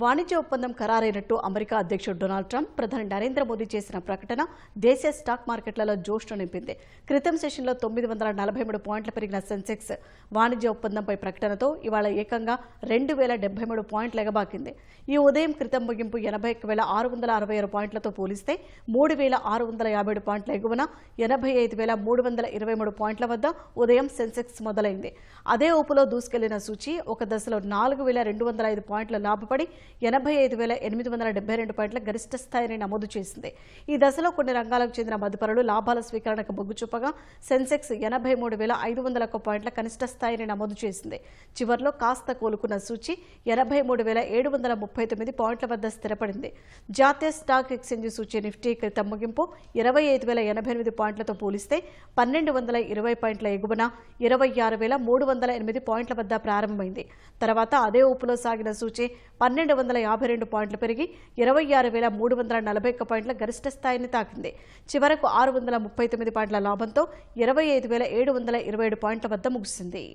వాణిజ్య ఒప్పందం ఖరారైనట్టు అమెరికా అధ్యక్షుడు డొనాల్డ్ ట్రంప్ ప్రధాని నరేంద్ర మోదీ చేసిన ప్రకటన దేశీయ స్టాక్ మార్కెట్లలో జోష్ను నింపింది. క్రితం సెషన్లో 943 పాయింట్ల పెరిగిన సెన్సెక్స్ వాణిజ్య ఒప్పందంపై ప్రకటనతో ఇవాళ ఏకంగా 2073 పాయింట్లు ఎగబాకింది. ఈ ఉదయం క్రితం ముగింపు 81,666 పాయింట్లతో పోలిస్తే 3,657 పాయింట్ల ఎగువన 85,323 పాయింట్ల వద్ద ఉదయం సెన్సెక్స్ మొదలైంది. అదే ఊపులో దూసుకెళ్లిన సూచీ ఒక దశలో 4,205 పాయింట్ల లాభపడి 85,872 పాయింట్ల గరిష్ట స్థాయిని నమోదు చేసింది. ఈ దశలో కొన్ని రంగాలకు చెందిన మదుపరులు లాభాల స్వీకరణకు మొగ్గు చూపగా సెన్సెక్స్ 83,501 పాయింట్ల కనిష్ట స్థాయిని నమోదు చేసింది. చివర్లో కాస్త కోలుకున్న సూచీ 83,739 పాయింట్ల వద్ద స్థిరపడింది. జాతీయ స్టాక్ ఎక్స్చేంజ్ సూచీ నిఫ్టీ క్రితం ముగింపు 25,088 పాయింట్లతో పోలిస్తే 1,220 పాయింట్ల ఎగువన 26,308 పాయింట్ల వద్ద ప్రారంభమైంది. తర్వాత అదే ఊపులో సాగిన సూచీ 1,252 పాయింట్లు పెరిగి 26,341 పాయింట్ల గరిష్ట స్థాయిని తాకింది. చివరకు 639 పాయింట్ల లాభంతో 25,727 పాయింట్ల వద్ద ముగిసింది.